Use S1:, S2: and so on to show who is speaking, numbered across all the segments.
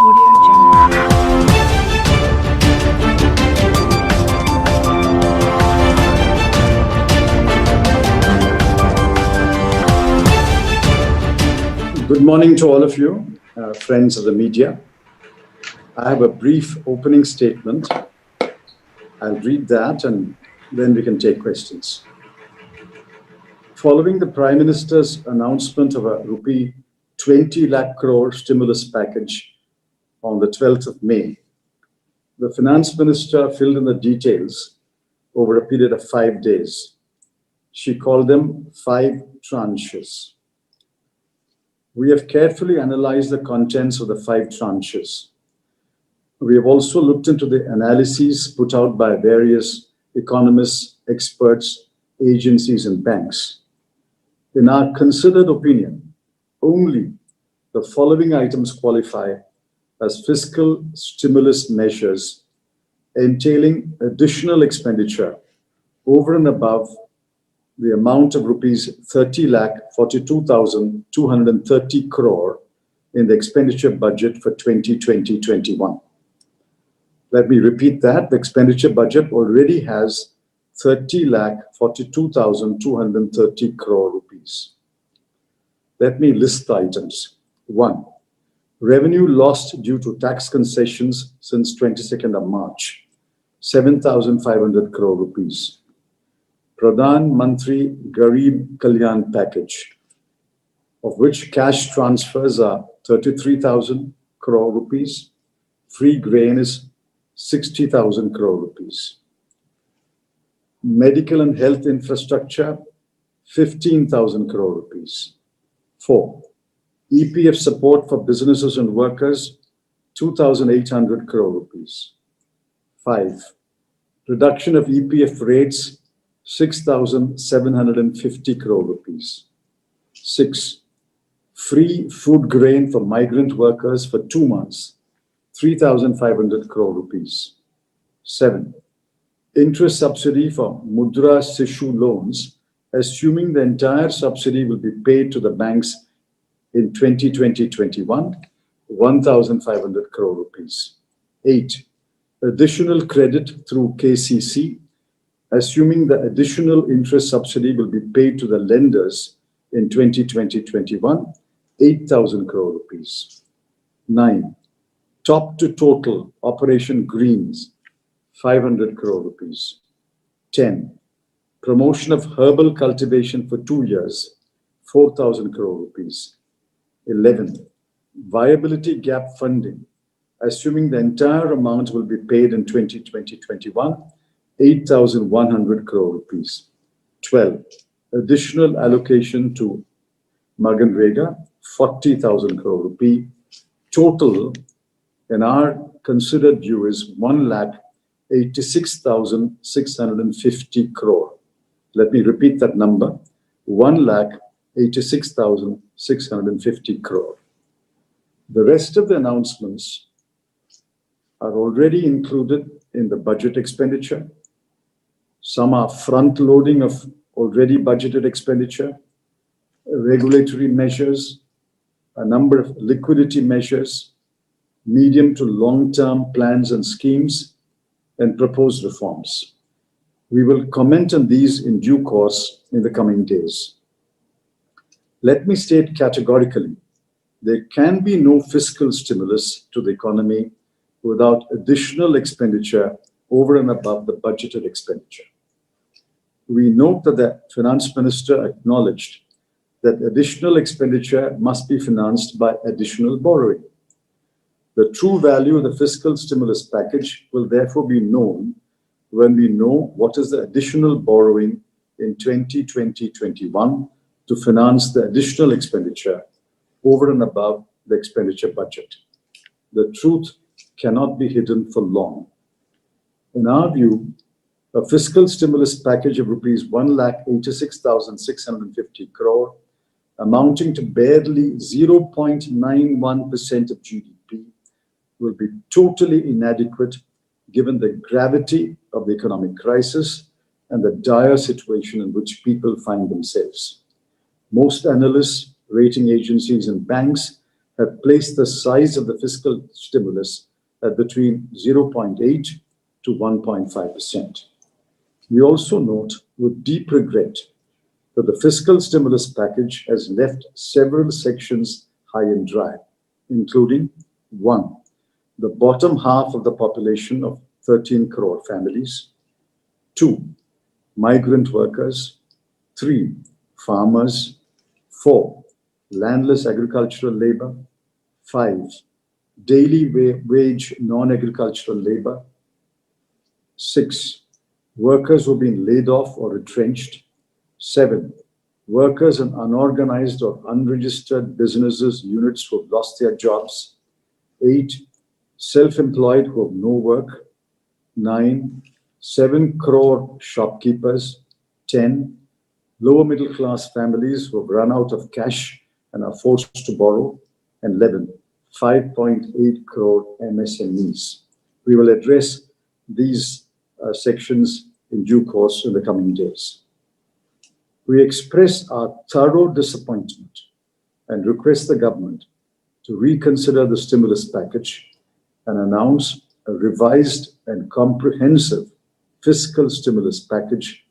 S1: Audio Jungle.
S2: Good morning to all of you, friends of the media. I have a brief opening statement. I'll read that and then we can take questions. Following the Prime Minister's announcement of a rupee 20 lakh crore stimulus package on the 12th of May, the Finance Minister filled in the details over a period of 5 days. She called them 5 tranches. We have carefully analyzed the contents of the 5 tranches. We have also looked into the analyses put out by various economists, experts, agencies, and banks. In our considered opinion, only the following items qualify as fiscal stimulus measures entailing additional expenditure over and above the amount of rupees 30,42,230 crore in the expenditure budget for 2020-21. Let me repeat that. The expenditure budget already has 30,42,230 crore rupees. Let me list the items. 1. Revenue lost due to tax concessions since 22nd of March, 7,500 crore rupees. Pradhan Mantri Garib Kalyan package, of which cash transfers are 33,000 crore rupees, free grain is 60,000 crore rupees. Medical and health infrastructure, 15,000 crore rupees. 4. EPF support for businesses and workers, 2,800 crore rupees. 5. Reduction of EPF rates, 6,750 crore rupees. 6. Free food grain for migrant workers for 2 months, 3,500 crore rupees. 7. Interest subsidy for Mudra Sishu loans, assuming the entire subsidy will be paid to the banks in 2020-21, 1,500 crore rupees. 8. Additional credit through KCC, assuming the additional interest subsidy will be paid to the lenders in 2020-21, 8,000 crore rupees. 9. Top to total Operation Greens, 500 crore rupees. 10. Promotion of herbal cultivation for 2 years, 4,000 crore rupees. 11. Viability gap funding, assuming the entire amount will be paid in 2020-21, 8,100 crore rupees. 12. Additional allocation to Maganrega, 40,000 crore rupee. Total, in our considered view, is 1,86,650 crore. Let me repeat that number, 1,86,650 crore. The rest of the announcements are already included in the budget expenditure. Some are front-loading of already budgeted expenditure, regulatory measures, a number of liquidity measures, medium to long-term plans and schemes, and proposed reforms. We will comment on these in due course in the coming days. Let me state categorically, there can be no fiscal stimulus to the economy without additional expenditure over and above the budgeted expenditure. We note that the Finance Minister acknowledged that additional expenditure must be financed by additional borrowing. The true value of the fiscal stimulus package will therefore be known when we know what is the additional borrowing in 2020-21 to finance the additional expenditure over and above the expenditure budget. The truth cannot be hidden for long. In our view, a fiscal stimulus package of rupees 1,86,650 crore, amounting to barely 0.91% of GDP, will be totally inadequate given the gravity of the economic crisis and the dire situation in which people find themselves. Most analysts, rating agencies, and banks have placed the size of the fiscal stimulus at between 0.8 to 1.5%. We also note with deep regret that the fiscal stimulus package has left several sections high and dry, including 1. The bottom half of the population of 13 crore families, 2. Migrant workers, 3. Farmers, 4. Landless agricultural labor, 5. Daily wage non-agricultural labor, 6. Workers who've been laid off or retrenched, 7. Workers in unorganized or unregistered businesses, units who have lost their jobs, 8. Self-employed who have no work, 9. 7 crore shopkeepers, 10. Lower middle class families who have run out of cash and are forced to borrow, and 11. 5.8 crore MSMEs. We will address these sections in due course in the coming days. We express our thorough disappointment and request the government to reconsider the stimulus package and announce a revised and comprehensive fiscal stimulus package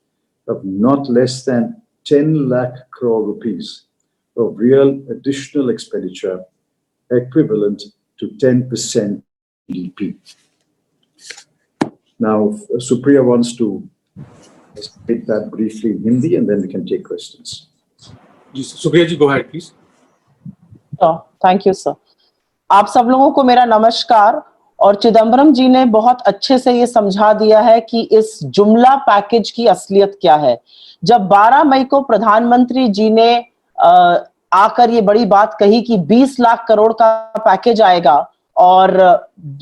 S2: of not less than 10 lakh crore rupees of real additional expenditure equivalent to 10% GDP. Now, Supriya wants to state that briefly in Hindi, and then we can take questions.
S1: Supriya ji, go ahead, please.
S3: Thank you, sir. आप सब लोगों को मेरा नमस्कार। और चिदम्बरम जी ने बहुत अच्छे से ये समझा दिया है कि इस जुमला पैकेज की असलियत क्या है। जब 12 मई को प्रधानमंत्री जी ने आकर ये बड़ी बात कही कि 20 लाख करोड़ का पैकेज आएगा और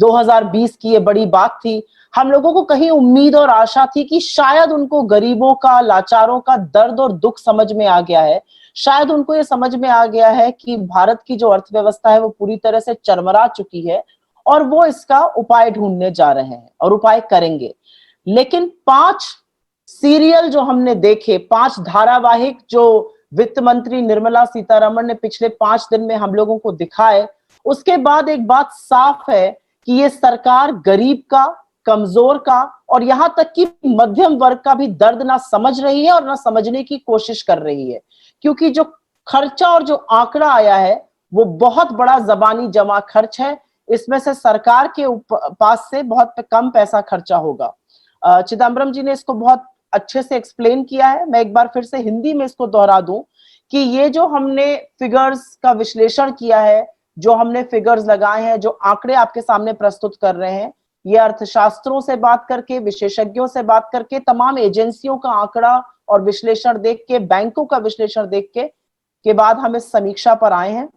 S3: 2020 की ये बड़ी बात थी, हम लोगों को कहीं उम्मीद और आशा थी कि शायद उनको गरीबों का, लाचारों का दर्द और दुख समझ में आ गया है। शायद उनको ये समझ में आ गया है कि भारत की जो अर्थव्यवस्था है वो पूरी तरह से चरमरा चुकी है और वो इसका उपाय ढूंढने जा रहे हैं और उपाय करेंगे। लेकिन 5 सीरियल जो हमने देखे, 5 धारावाहिक जो वित्त मंत्री निर्मला सीतारमण ने पिछले 5 दिन में हम लोगों को दिखाए, उसके बाद एक बात साफ है कि ये सरकार गरीब का, कमजोर का और यहां तक कि मध्यम वर्ग का भी दर्द ना समझ रही है और ना समझने की कोशिश कर रही है। क्योंकि जो खर्चा और जो आंकड़ा आया है वो बहुत बड़ा जबानी जमा खर्च है। इसमें से सरकार के पास से बहुत कम पैसा खर्चा होगा। चिदम्बरम जी ने इसको बहुत अच्छे से एक्सप्लेन किया है। मैं एक बार फिर से हिंदी में इसको दोहरा दूं कि ये जो हमने फिगर्स का विश्लेषण किया है, जो हमने फिगर्स लगाए हैं, जो आंकड़े आपके सामने प्रस्तुत कर रहे हैं, ये अर्थशास्त्रों से बात करके, विशेषज्ञों से बात करके, तमाम एजेंसियों का आंकड़ा और विश्लेषण देख के, बैंकों का विश्लेषण देख के बाद हम इस समीक्षा पर आए हैं।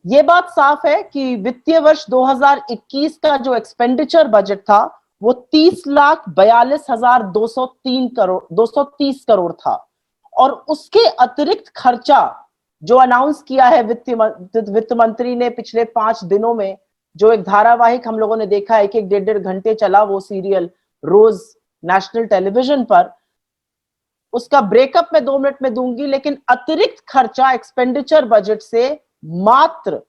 S3: ये बात साफ है कि वित्तीय वर्ष 2021 का जो एक्सपेंडिचर बजट था वो 30,42,230 करोड़ था और उसके अतिरिक्त खर्चा जो अनाउंस किया है वित्त मंत्री ने पिछले 5 दिनों में, जो एक धारावाहिक हम लोगों ने देखा, एक 1.5 घंटे चला वो सीरियल रोज नेशनल टेलीविजन पर, उसका ब्रेकअप मैं 2 मिनट में दूंगी। लेकिन अतिरिक्त खर्चा एक्सपेंडिचर बजट से मात्र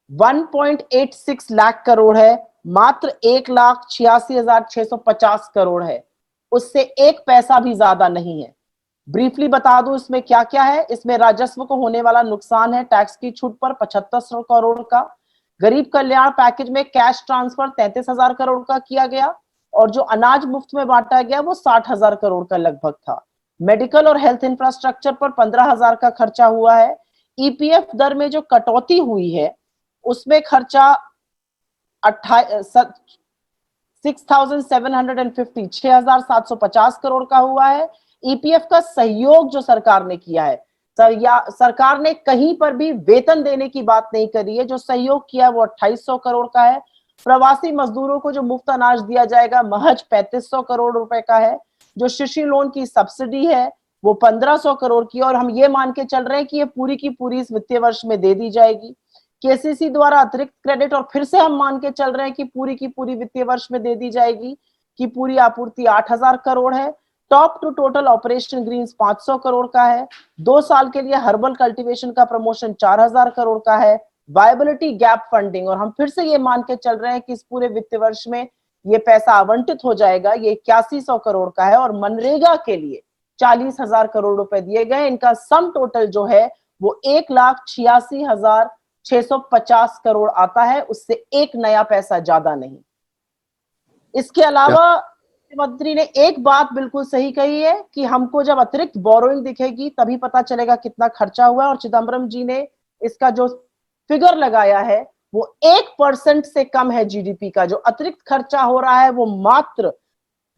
S3: 1.86 लाख करोड़ है, मात्र 1,86,650 करोड़ है, उससे 1 पैसा भी ज्यादा नहीं है। ब्रीफली बता दूं इसमें क्या क्या है। इसमें राजस्व को होने वाला नुकसान है टैक्स की छूट पर 7500 करोड़ का। गरीब कल्याण पैकेज में कैश ट्रांसफर 33,000 करोड़ का किया गया और जो अनाज मुफ्त में बांटा गया वो 60,000 करोड़ का लगभग था। मेडिकल और हेल्थ इंफ्रास्ट्रक्चर पर 15,000 का खर्चा हुआ है। ईपीएफ दर में जो कटौती हुई है उसमें खर्चा 6,750 करोड़ का हुआ है। ईपीएफ का सहयोग जो सरकार ने किया है, सरकार ने कहीं पर भी वेतन देने की बात नहीं करी है, जो सहयोग किया है वो 2,800 करोड़ का है। प्रवासी मजदूरों को जो मुफ्त अनाज दिया जाएगा महज 3,500 करोड़ रुपए का है। जो शिशु लोन की सब्सिडी है वो 1,500 करोड़ की, और हम ये मान के चल रहे हैं कि ये पूरी की पूरी इस वित्तीय वर्ष में दे दी जाएगी। केसीसी द्वारा अतिरिक्त क्रेडिट, और फिर से हम मान के चल रहे हैं कि पूरी की पूरी वित्तीय वर्ष में दे दी जाएगी, कि पूरी आपूर्ति 8,000 करोड़ है। Top to total operation greens 500 crore का है। 2 साल के लिए हर्बल कल्टीवेशन का प्रमोशन 4000 करोड़ का है। वायबिलिटी गैप फंडिंग, और हम फिर से ये मान के चल रहे हैं कि इस पूरे वित्त वर्ष में ये पैसा आवंटित हो जाएगा, ये 8100 करोड़ का है। और मनरेगा के लिए 40,000 करोड़ रुपए दिए गए। इनका सम टोटल जो है वो 1,86,650 करोड़ आता है, उससे एक नया पैसा ज्यादा नहीं। इसके अलावा मंत्री ने एक बात बिल्कुल सही कही है कि हमको जब अतिरिक्त बोरोइंग दिखेगी तभी पता चलेगा कितना खर्चा हुआ है। और चिदम्बरम जी ने इसका जो फिगर लगाया है वो 1% से कम है जीडीपी का। जो अतिरिक्त खर्चा हो रहा है वो मात्र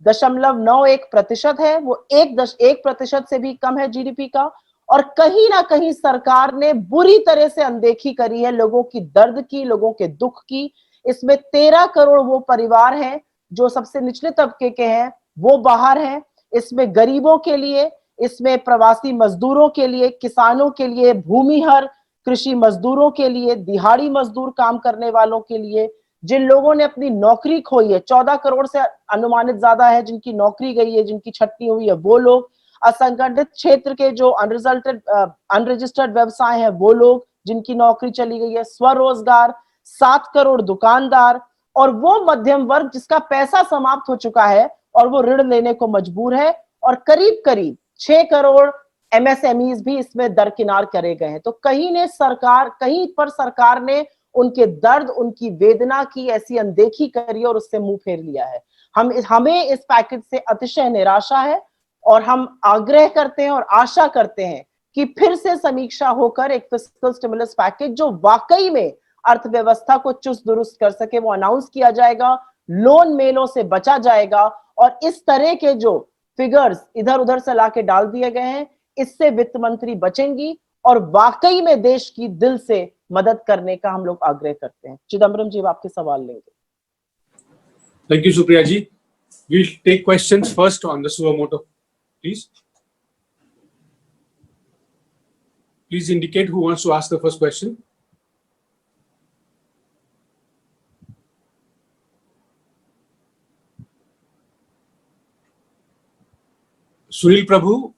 S3: 0.91% है, वो 1% से भी कम है जीडीपी का। और कहीं ना कहीं सरकार ने बुरी तरह से अनदेखी करी है लोगों की दर्द की, लोगों के दुख की। इसमें 13 करोड़ वो परिवार हैं जो सबसे निचले तबके के हैं, वो बाहर हैं। इसमें गरीबों के लिए, इसमें प्रवासी मजदूरों के लिए, किसानों के लिए, भूमिहर कृषि मजदूरों के लिए, दिहाड़ी मजदूर काम करने वालों के लिए, जिन लोगों ने अपनी नौकरी खोई है, 14 करोड़ से अनुमानित ज्यादा है जिनकी नौकरी गई है, जिनकी छटनी हुई है, वो लोग, असंगठित क्षेत्र के जो अनरजिस्टर्ड व्यवसाय हैं वो लोग जिनकी नौकरी चली गई है, स्वरोजगार, 7 करोड़ दुकानदार, और वो मध्यम वर्ग जिसका पैसा समाप्त हो चुका है और वो ऋण लेने को मजबूर है। और करीब करीब 6 करोड़ एमएसएमईज भी इसमें दरकिनार करे गए हैं। तो कहीं पर सरकार ने उनके दर्द, उनकी वेदना की ऐसी अनदेखी करी और उससे मुंह फेर लिया है। हमें इस पैकेज से अतिशय निराशा है और हम आग्रह करते हैं और आशा करते हैं कि फिर से समीक्षा होकर एक फिस्कल स्टिमुलस पैकेज जो वाकई में अर्थव्यवस्था को चुस्त दुरुस्त कर सके वो अनाउंस किया जाएगा। लोन मेलों से बचा जाएगा और इस तरह के जो फिगर्स इधर उधर से लाके डाल दिए गए हैं इससे वित्त मंत्री बचेंगी और वाकई में देश की दिल से मदद करने का हम लोग आग्रह करते हैं। चिदम्बरम जी, आपके सवाल लेंगे।
S1: Thank you, Supriya ji. We'll take questions first on the suo motu, please. Please indicate who wants to ask the first question. Sunil Prabhu,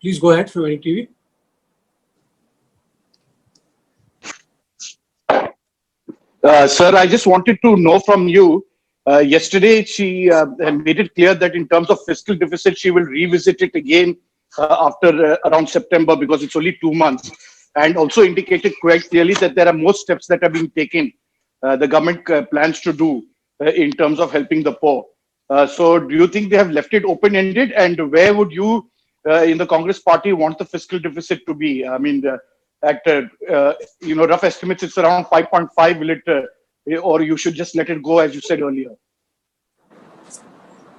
S1: please go ahead from NTV.
S4: Sir, I just wanted to know from you. Yesterday, she made it clear that in terms of fiscal deficit, she will revisit it again after around September because it's only 2 months. And also indicated quite clearly that there are more steps that are being taken. The government plans to do in terms of helping the poor. So do you think they have left it open-ended? And where would you in the Congress party want the fiscal deficit to be? I mean, rough estimates, it's around 5.5. Will it, or you should just let it go, as you said earlier?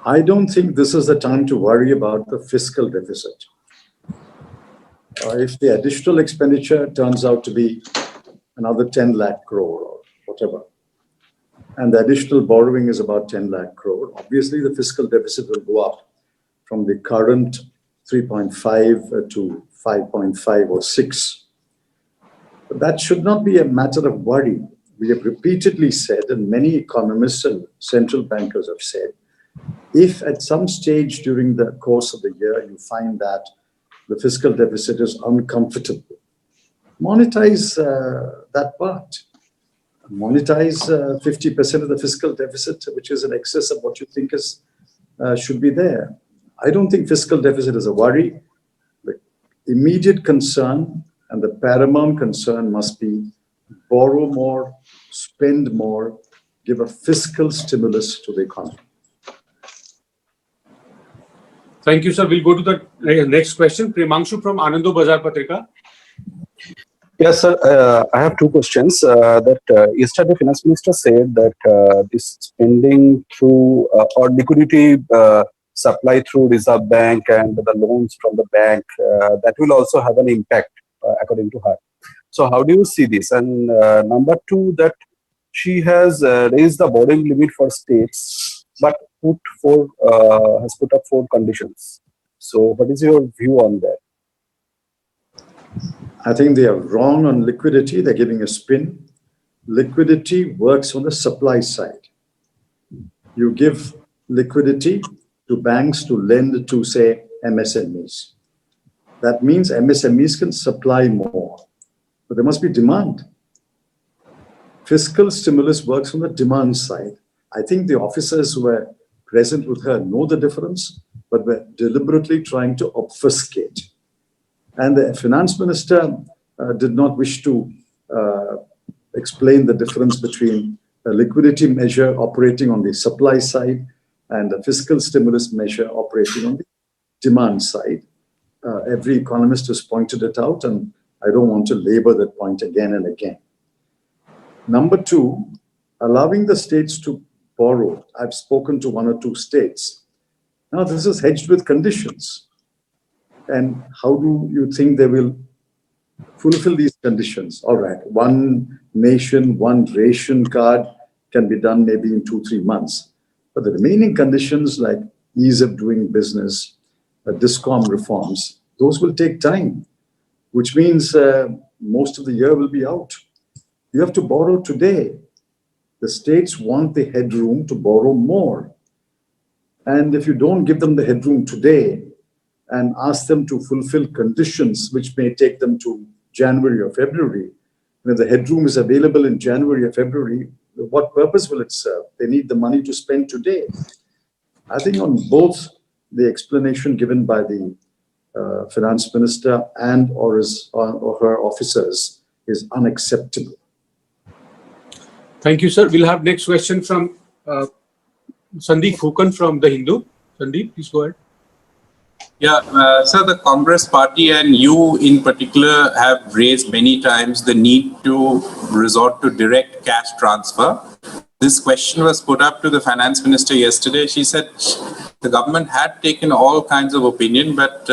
S2: I don't think this is the time to worry about the fiscal deficit. If the additional expenditure turns out to be another 10 lakh crore or whatever, and the additional borrowing is about 10 lakh crore, obviously the fiscal deficit will go up from the current 3.5 to 5.5 or 6. But that should not be a matter of worry. We have repeatedly said, and many economists and central bankers have said, if at some stage during the course of the year you find that the fiscal deficit is uncomfortable, monetize that part. Monetize 50% of the fiscal deficit, which is in excess of what you think is should be there. I don't think fiscal deficit is a worry. The immediate concern and the paramount concern must be borrow more, spend more, give a fiscal stimulus to the economy.
S1: Thank you, sir. We'll go to the next question. Premanshu from Anando Bazar Patrika.
S5: Yes, sir. I have two questions. Yesterday, Finance Minister said that this spending through or liquidity supply through Reserve Bank and the loans from the bank, that will also have an impact, according to her. So how do you see this? And number two, that she has raised the borrowing limit for states, but has put up 4 conditions. So what is your view on that?
S2: I think they are wrong on liquidity. They're giving a spin. Liquidity works on the supply side. You give liquidity to banks to lend to, say, MSMEs. That means MSMEs can supply more, but there must be demand. Fiscal stimulus works on the demand side. I think the officers who were present with her know the difference, but were deliberately trying to obfuscate. And the finance minister did not wish to explain the difference between a liquidity measure operating on the supply side and a fiscal stimulus measure operating on the demand side. Every economist has pointed it out, and I don't want to labor that point again and again. Number two, allowing the states to borrow. I've spoken to one or two states. Now, this is hedged with conditions. And how do you think they will fulfill these conditions? All right, one nation, one ration card can be done maybe in 2-3 months. But the remaining conditions like ease of doing business, DISCOM reforms, those will take time, which means most of the year will be out. You have to borrow today. The states want the headroom to borrow more. And if you don't give them the headroom today and ask them to fulfill conditions which may take them to January or February, when the headroom is available in January or February, what purpose will it serve? They need the money to spend today. I think on both the explanation given by the finance minister and or her officers is unacceptable.
S1: Thank you, sir. We'll have next question from Sandeep Phukan from The Hindu. Sandeep, please go ahead.
S6: Yeah, sir, the Congress party and you in particular have raised many times the need to resort to direct cash transfer. This question was put up to the finance minister yesterday. She said the government had taken all kinds of opinion, but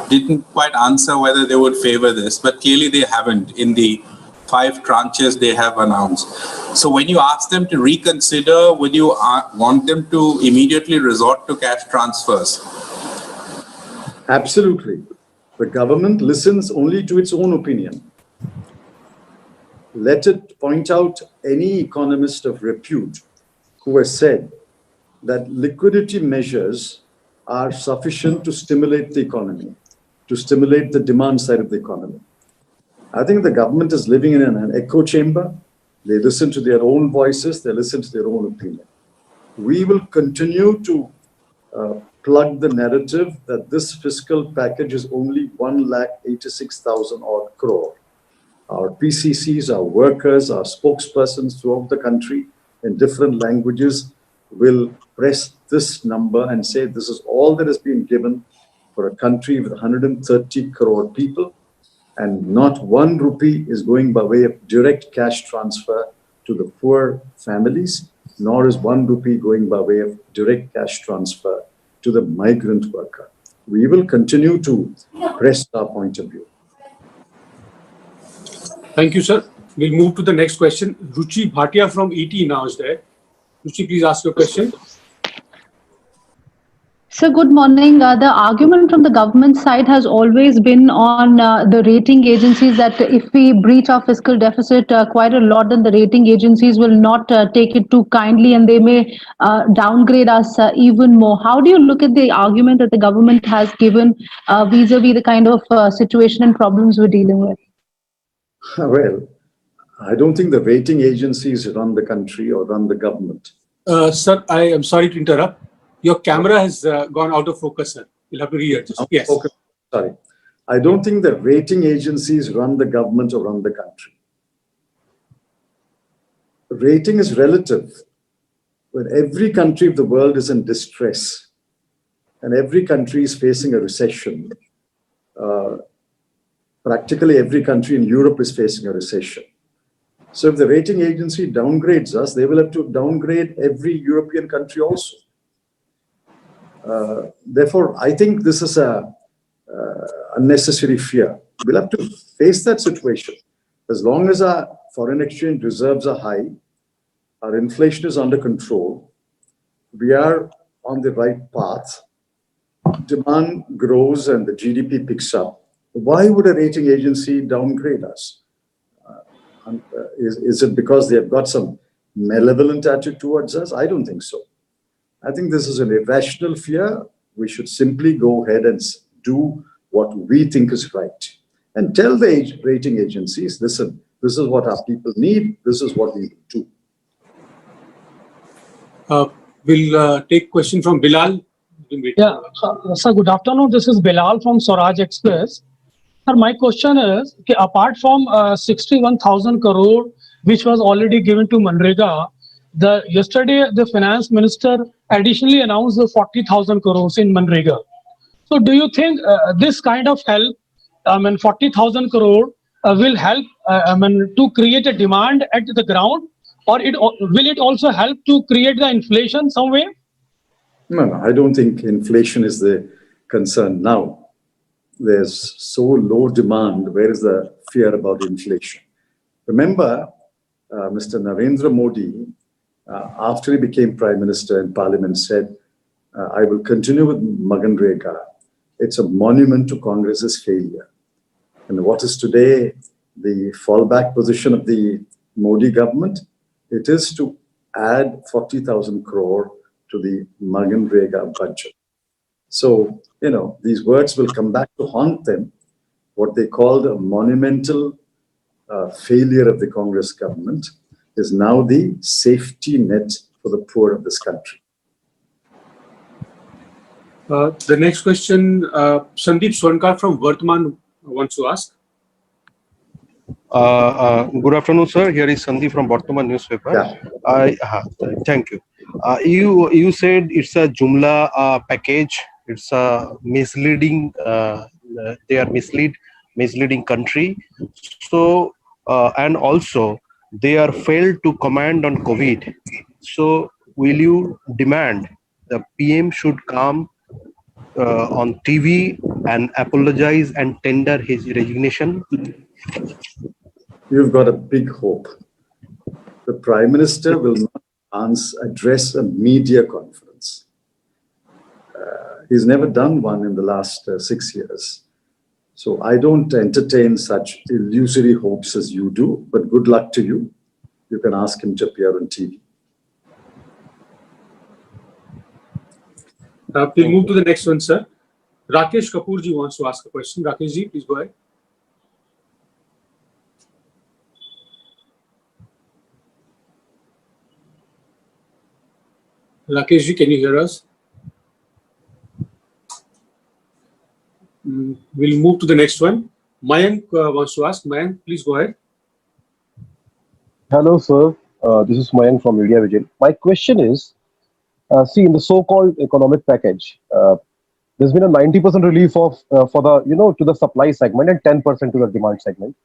S6: didn't quite answer whether they would favor this. But clearly they haven't in the 5 tranches they have announced. So when you ask them to reconsider, would you want them to immediately resort to cash transfers?
S2: Absolutely. The government listens only to its own opinion. Let it point out any economist of repute who has said that liquidity measures are sufficient to stimulate the economy, to stimulate the demand side of the economy. I think the government is living in an echo chamber. They listen to their own voices, they listen to their own opinion. We will continue to plug the narrative that this fiscal package is only 1,86,000 odd crore. Our PCCs, our workers, our spokespersons throughout the country in different languages will press this number and say this is all that has been given for a country with 130 crore people, and not 1 rupee is going by way of direct cash transfer to the poor families, nor is 1 rupee going by way of direct cash transfer to the migrant worker. We will continue to press our point of view.
S1: Thank you, sir. We'll move to the next question. Ruchi Bhatia from ET now is there. Ruchi, please ask your question.
S7: Sir, good morning. The argument from the government side has always been on the rating agencies that if we breach our fiscal deficit quite a lot, then the rating agencies will not take it too kindly and they may downgrade us even more. How do you look at the argument that the government has given vis-a-vis the kind of situation and problems we're dealing with?
S2: Well, I don't think the rating agencies run the country or run the government.
S1: Sir, I am sorry to interrupt. Your camera has gone out of focus, sir. You'll have to readjust. Yes.
S2: Okay. Sorry. I don't think the rating agencies run the government or run the country. Rating is relative. When every country of the world is in distress and every country is facing a recession, practically every country in Europe is facing a recession. So if the rating agency downgrades us, they will have to downgrade every European country also. Therefore, I think this is a unnecessary fear. We'll have to face that situation. As long as our foreign exchange reserves are high, our inflation is under control, we are on the right path, demand grows and the GDP picks up, why would a rating agency downgrade us? Is it because they have got some malevolent attitude towards us? I don't think so. I think this is an irrational fear. We should simply go ahead and do what we think is right. And tell the rating agencies, listen, this is what our people need, this is what we will do.
S1: We'll take question from Bilal.
S8: Yeah, sir, good afternoon. This is Bilal from Swaraj Express. Sir, my question is, okay, apart from 61,000 crore, which was already given to Manrega, yesterday the finance minister additionally announced the 40,000 crores in Manrega. So do you think this kind of help, 40,000 crore will help to create a demand at the ground, or will it also help to create the inflation some way?
S2: No, I don't think inflation is the concern now. There's so low demand. Where is the fear about inflation? Remember, Mr. Narendra Modi, after he became Prime Minister in Parliament, said, I will continue with Maganrega. It's a monument to Congress's failure. And what is today the fallback position of the Modi government? It is to add 40,000 crore to the Maganrega budget. So, these words will come back to haunt them. What they called a monumental failure of the Congress government is now the safety net for the poor of this country.
S1: The next question, Sandeep Swankar from Vartman wants to ask.
S9: Good afternoon, sir. Here is Sandeep from Vartman newspaper.
S2: Yeah.
S9: Thank you. You said it's a Jumla package. It's a misleading. They are misleading country. So and also they are failed to command on COVID. So will you demand the PM should come on TV and apologize and tender his resignation?
S2: You've got a big hope. The Prime Minister will not address a media conference. He's never done one in the last 6 years. So I don't entertain such illusory hopes as you do, but good luck to you. You can ask him to appear on TV.
S1: We'll move to the next one, sir. Rakesh Kapoor ji wants to ask a question. Rakesh ji, please go ahead. Rakesh ji, can you hear us? We'll move to the next one. Mayank wants to ask. Mayank, please go ahead.
S10: Hello, sir. This is Mayank from Media Vigil. My question is, see, in the so-called economic package, there's been a 90% relief of for the to the supply segment and 10% to the demand segment.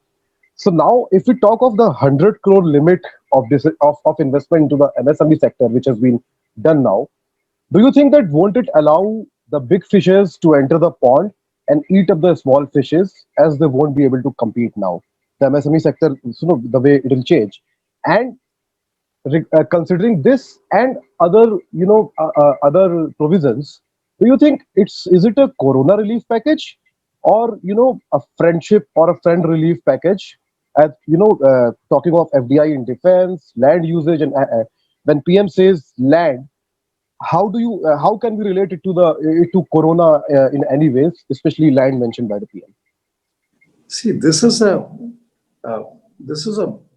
S10: So now, if we talk of the 100 crore limit of this of investment into the MSME sector, which has been done now, do you think that won't it allow the big fishes to enter the pond and eat up the small fishes, as they won't be able to compete now? The MSME sector, the way it will change, and considering this and other other provisions, do you think is it a corona relief package, or a friendship or a friend relief package? Talking of FDI in defense, land usage, and when PM says land, how can we relate it to corona in any ways, especially land mentioned by the PM?
S2: See, this is a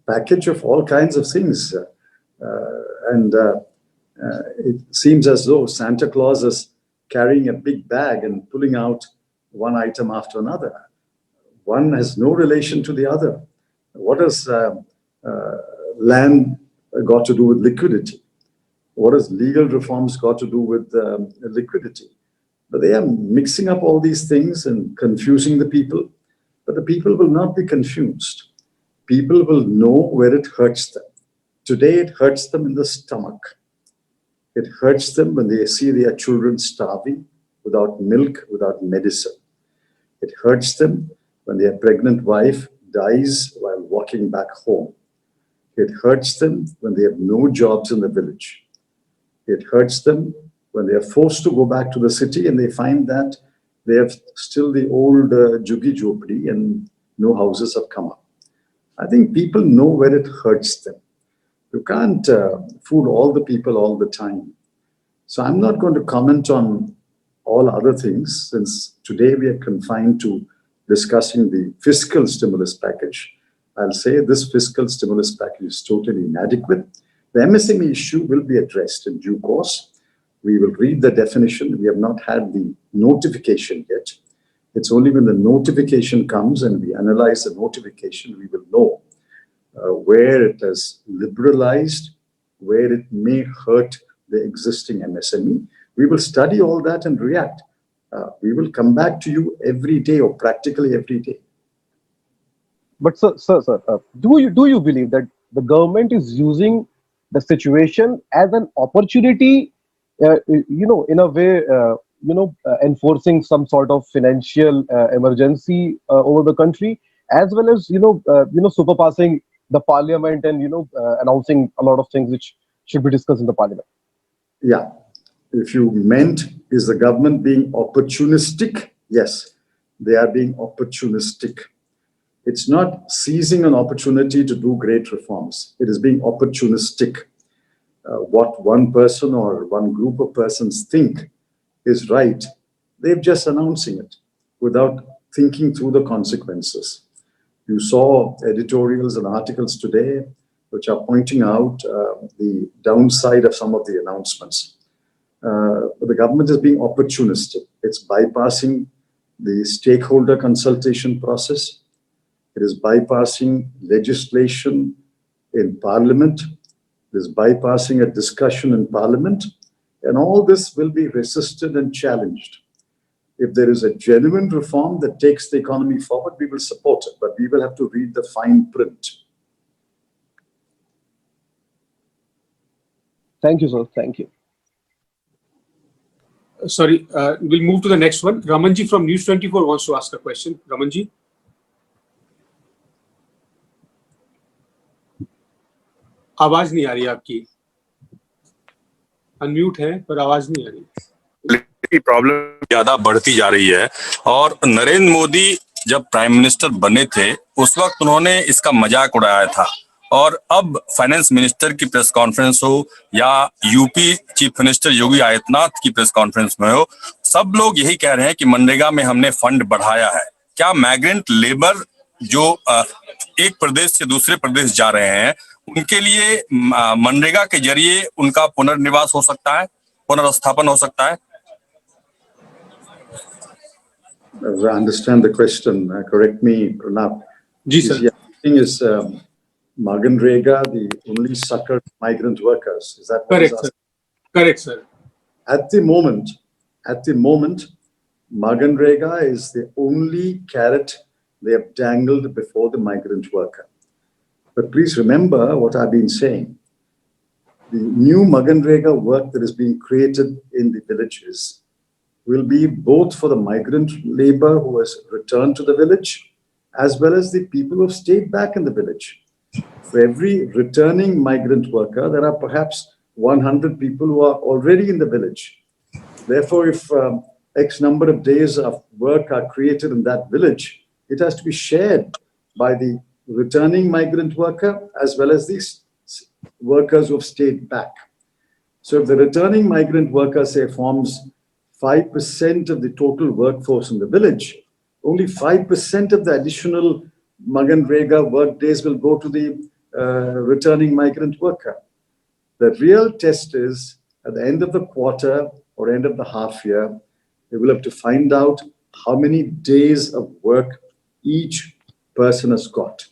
S2: package of all kinds of things, and it seems as though Santa Claus is carrying a big bag and pulling out one item after another. One has no relation to the other. What has land got to do with liquidity? What has legal reforms got to do with liquidity? But they are mixing up all these things and confusing the people. But the people will not be confused. People will know where it hurts them. Today, it hurts them in the stomach. It hurts them when they see their children starving without milk, without medicine. It hurts them when their pregnant wife dies while walking back home. It hurts them when they have no jobs in the village. It hurts them when they are forced to go back to the city and they find that they have still the old Juggi Jhopdi and no houses have come up. I think people know where it hurts them. You can't fool all the people all the time. So I'm not going to comment on all other things, since today we are confined to discussing the fiscal stimulus package. I'll say this fiscal stimulus package is totally inadequate. The MSME issue will be addressed in due course. We will read the definition. We have not had the notification yet. It's only when the notification comes and we analyze the notification, we will know where it has liberalized, where it may hurt the existing MSME. We will study all that and react. We will come back to you every day or practically every day.
S10: But sir, do you believe that the government is using the situation as an opportunity, in a way, enforcing some sort of financial emergency over the country, as well as superpassing the parliament and announcing a lot of things which should be discussed in the parliament?
S2: Yeah. If you meant, is the government being opportunistic? Yes, they are being opportunistic. It's not seizing an opportunity to do great reforms. It is being opportunistic. What one person or one group of persons think is right, they're just announcing it without thinking through the consequences. You saw editorials and articles today which are pointing out the downside of some of the announcements. The government is being opportunistic. It's bypassing the stakeholder consultation process. It is bypassing legislation in parliament. It is bypassing a discussion in parliament. And all this will be resisted and challenged. If there is a genuine reform that takes the economy forward, we will support it, but we will have to read the fine print.
S10: Thank you, sir. Thank you.
S1: Sorry, we'll move to the next one. Ramanji from News 24 wants to ask a question. Ramanji? आवाज नहीं आ रही आपकी. Unmute है पर आवाज नहीं आ रही.
S11: की प्रॉब्लम ज्यादा बढ़ती जा रही है और नरेंद्र मोदी जब प्राइम मिनिस्टर बने थे उस वक्त उन्होंने इसका मजाक उड़ाया था और अब फाइनेंस मिनिस्टर की प्रेस कॉन्फ्रेंस हो या UP chief minister Yogi Adityanath की प्रेस कॉन्फ्रेंस में हो, सब लोग यही कह रहे हैं कि मनरेगा में हमने फंड बढ़ाया है. क्या माइग्रेंट लेबर जो एक प्रदेश से दूसरे प्रदेश जा रहे हैं उनके लिए मनरेगा के जरिए उनका पुनर्निवास हो सकता है, पुनर्स्थापन हो सकता है?
S2: I understand the question. Correct me, Pranab.
S1: Ji, sir.
S2: The thing is, Maganrega, the only suckered migrant workers. Is that what
S1: Correct,
S2: is
S1: sir. Correct, sir.
S2: At the moment, Maganrega is the only carrot they have dangled before the migrant worker. But please remember what I've been saying. The new Maganrega work that is being created in the villages will be both for the migrant labor who has returned to the village, as well as the people who have stayed back in the village. For every returning migrant worker, there are perhaps 100 people who are already in the village. Therefore, if X number of days of work are created in that village, it has to be shared by the returning migrant worker as well as these workers who have stayed back. So if the returning migrant worker, say, forms 5% of the total workforce in the village, only 5% of the additional Maganrega work days will go to the returning migrant worker. The real test is at the end of the quarter or end of the half year, we will have to find out how many days of work each person has got.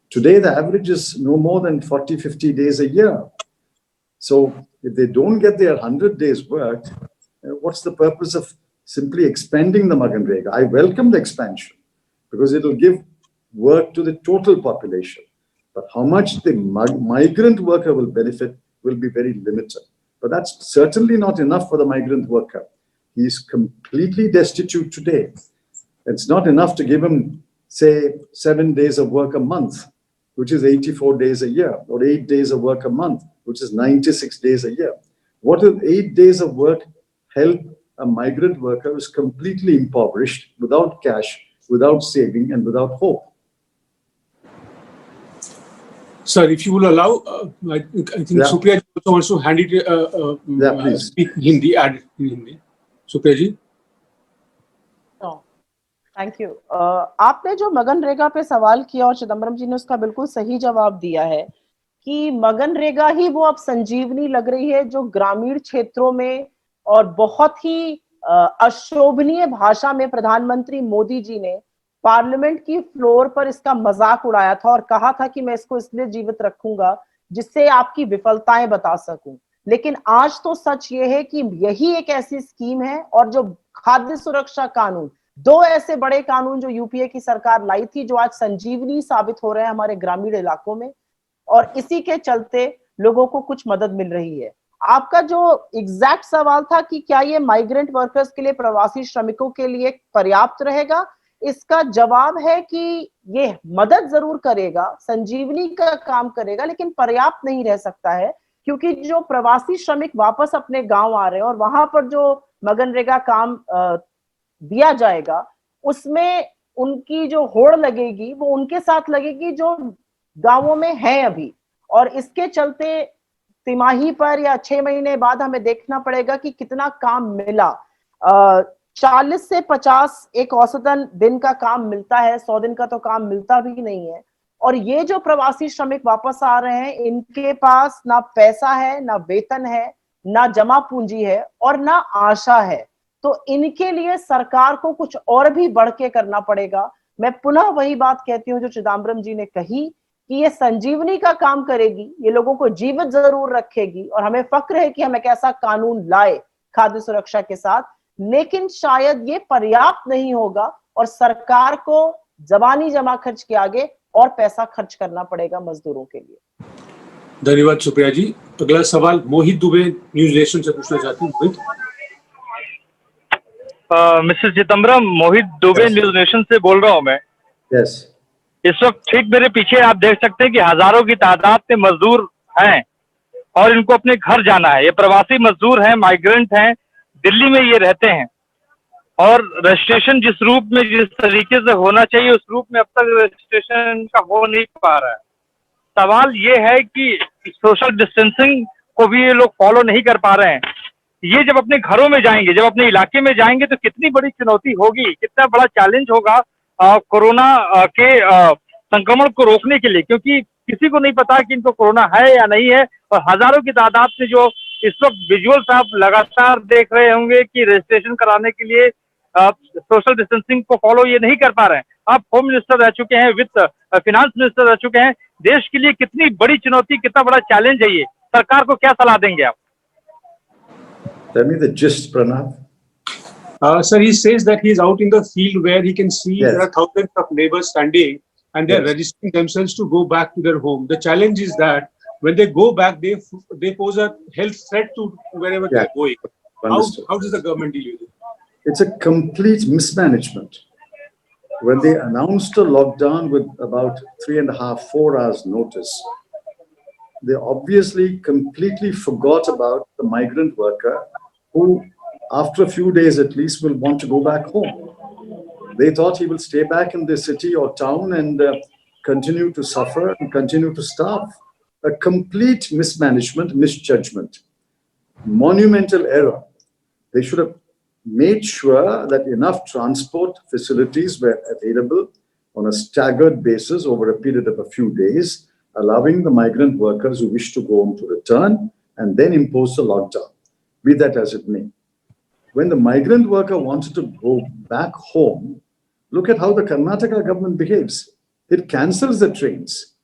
S2: Today, the average is no more than 40, 50 days a year. So if they don't get their 100 days work, what's the purpose of simply expanding the Maganrega? I welcome the expansion because it will give work to the total population. But how much the migrant worker will benefit will be very limited. But that's certainly not enough for the migrant worker. He's completely destitute today. It's not enough to give him, say, 7 days of work a month, which is 84 days a year, or 8 days of work a month, which is 96 days a year. What will 8 days of work help a migrant worker who is completely impoverished, without cash, without saving, and without hope?
S1: Sir, if you will allow, I think
S2: Yeah.
S1: Supriya ji also wants to hand it,
S2: Yeah, please.
S1: speak Hindi, add in Hindi. Supriya ji.
S3: Thank you. आपने जो मनरेगा पे सवाल किया और चिदम्बरम जी ने उसका बिल्कुल सही जवाब दिया है कि मनरेगा ही वो अब संजीवनी लग रही है जो ग्रामीण क्षेत्रों में, और बहुत ही अशोभनीय भाषा में प्रधानमंत्री मोदी जी ने पार्लियामेंट की फ्लोर पर इसका मजाक उड़ाया था और कहा था कि मैं इसको इसलिए जीवित रखूंगा जिससे आपकी विफलताएं बता सकूं। लेकिन आज तो सच ये है कि यही एक ऐसी स्कीम है, और जो खाद्य सुरक्षा कानून, दो ऐसे बड़े कानून जो यूपीए की सरकार लाई थी, जो आज संजीवनी साबित हो रहे हैं हमारे ग्रामीण इलाकों में, और इसी के चलते लोगों को कुछ मदद मिल रही है। आपका जो एग्जैक्ट सवाल था कि क्या ये माइग्रेंट वर्कर्स के लिए, प्रवासी श्रमिकों के लिए पर्याप्त रहेगा, इसका जवाब है कि ये मदद जरूर करेगा, संजीवनी का काम करेगा, लेकिन पर्याप्त नहीं रह सकता है, क्योंकि जो प्रवासी श्रमिक वापस अपने गांव आ रहे हैं और वहां पर जो मनरेगा काम दिया जाएगा, उसमें उनकी जो होड़ लगेगी वो उनके साथ लगेगी जो गांवों में है अभी, और इसके चलते तिमाही पर या 6 महीने बाद हमें देखना पड़ेगा कि कितना काम मिला। 40 से 50 एक औसतन दिन का काम मिलता है, 100 दिन का तो काम मिलता भी नहीं है। और ये जो प्रवासी श्रमिक वापस आ रहे हैं, इनके पास ना पैसा है, ना वेतन है, ना जमा पूंजी है और ना आशा है। तो इनके लिए सरकार को कुछ और भी बढ़ के करना पड़ेगा। मैं पुनः वही बात कहती हूँ जो चिदम्बरम जी ने कही कि ये संजीवनी का काम करेगी, ये लोगों को जीवित जरूर रखेगी, और हमें फक्र है कि हम एक ऐसा कानून लाए खाद्य सुरक्षा के साथ, लेकिन शायद ये पर्याप्त नहीं होगा और सरकार को जबानी जमा खर्च के आगे और पैसा खर्च करना पड़ेगा मजदूरों के लिए।
S1: धन्यवाद सुप्रिया जी। अगला सवाल मोहित दुबे न्यूज नेशन से पूछना चाहती हूँ। मोहित।
S12: मिस्टर चिदम्बरम, मोहित दुबे न्यूज नेशन से बोल रहा हूँ मैं।
S2: Yes.
S12: इस वक्त ठीक मेरे पीछे आप देख सकते हैं कि हजारों की तादाद में मजदूर हैं और इनको अपने घर जाना है। ये प्रवासी मजदूर हैं, माइग्रेंट हैं, दिल्ली में ये रहते हैं, और रजिस्ट्रेशन जिस रूप में, जिस तरीके से होना चाहिए उस रूप में अब तक रजिस्ट्रेशन का हो नहीं पा रहा है। सवाल ये है कि सोशल डिस्टेंसिंग को भी ये लोग फॉलो नहीं कर पा रहे हैं। ये जब अपने घरों में जाएंगे, जब अपने इलाके में जाएंगे तो कितनी बड़ी चुनौती होगी, कितना बड़ा चैलेंज होगा कोरोना के संक्रमण को रोकने के लिए, क्योंकि किसी को नहीं पता कि इनको कोरोना है या नहीं है। और हजारों की तादाद में जो इस वक्त विजुअल्स आप लगातार देख रहे होंगे कि रजिस्ट्रेशन कराने के लिए सोशल डिस्टेंसिंग को फॉलो ये नहीं कर पा रहे हैं। आप होम मिनिस्टर रह चुके हैं, वित्त फिनांस मिनिस्टर रह चुके हैं, देश के लिए कितनी बड़ी चुनौती, कितना बड़ा चैलेंज है ये, सरकार को क्या सलाह देंगे आप?
S2: Tell me the gist, Pranav.
S1: Sir, he says that he is out in the field where he can see
S2: Yes.
S1: there are thousands of neighbors standing and they are
S2: Yes.
S1: registering themselves to go back to their home. The challenge is that when they go back, they pose a health threat to wherever they
S2: Yeah.
S1: are going.
S2: Understood.
S1: How does the government deal with it?
S2: It's a complete mismanagement. When they announced a lockdown with about 3.5, 4 hours notice, they obviously completely forgot about the migrant worker who, after a few days at least, will want to go back home. They thought he will stay back in the city or town and continue to suffer and continue to starve. A complete mismanagement, misjudgment, monumental error. They should have made sure that enough transport facilities were available on a staggered basis over a period of a few days, allowing the migrant workers who wish to go home to return, and then impose the lockdown, be that as it may. When the migrant worker wanted to go back home, look at how the Karnataka government behaves. It cancels the trains.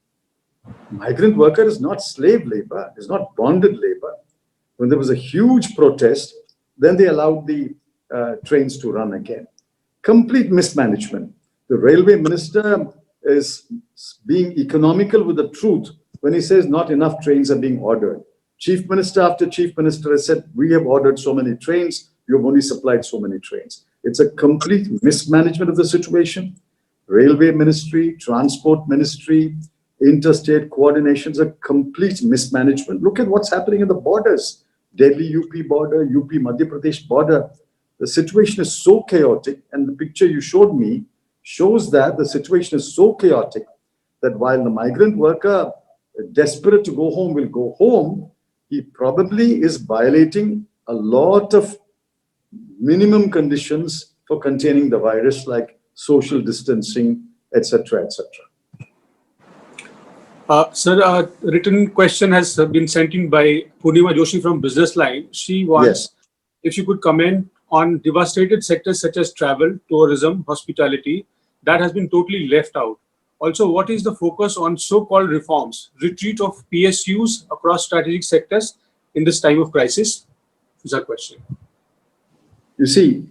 S2: Migrant worker is not slave labor, is not bonded labor. When there was a huge protest, then they allowed the trains to run again. Complete mismanagement. The railway minister is being economical with the truth when he says not enough trains are being ordered. Chief minister after chief minister has said, we have ordered so many trains, you have only supplied so many trains. It's a complete mismanagement of the situation. Railway ministry, transport ministry, interstate coordination is a complete mismanagement. Look at what's happening in the borders. Delhi UP border, UP Madhya Pradesh border. The situation is so chaotic, and the picture you showed me shows that the situation is so chaotic that while the migrant worker desperate to go home will go home, he probably is violating a lot of minimum conditions for containing the virus, like social distancing, etc., etc.
S1: Sir, a written question has been sent in by Purnima Joshi from Business Line. She wants if you could comment on devastated sectors such as travel, tourism, hospitality, that has been totally left out. Also, what is the focus on so-called reforms, retreat of PSUs across strategic sectors in this time of crisis? Is our question.
S2: You see,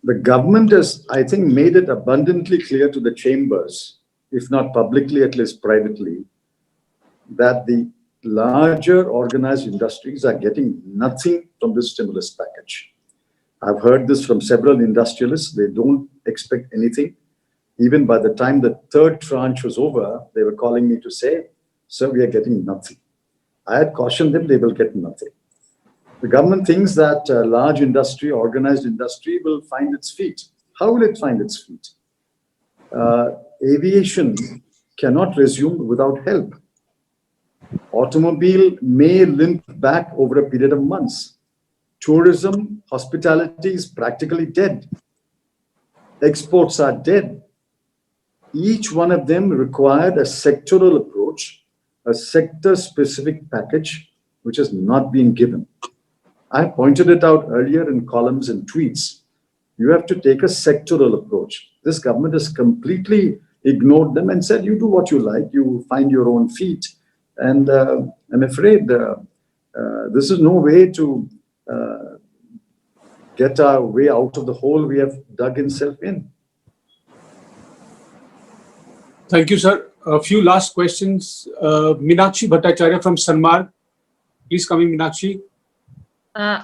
S2: the government has, I think, made it abundantly clear to the chambers, if not publicly, at least privately, that the larger organized industries are getting nothing from this stimulus package. I've heard this from several industrialists. They don't expect anything. Even by the time the third tranche was over, they were calling me to say, sir, we are getting nothing. I had cautioned them they will get nothing. The government thinks that large industry, organized industry will find its feet. How will it find its feet? Aviation cannot resume without help. Automobile may limp back over a period of months. Tourism, hospitality is practically dead. Exports are dead. Each one of them required a sectoral approach, a sector-specific package, which has not been given. I pointed it out earlier in columns and tweets. You have to take a sectoral approach. This government has completely ignored them and said, you do what you like, you find your own feet. And I'm afraid this is no way to get our way out of the hole we have dug itself in.
S1: Thank you, sir. A few last questions. Meenakshi Bhattacharya from Sanmarg. Please come in, Meenakshi.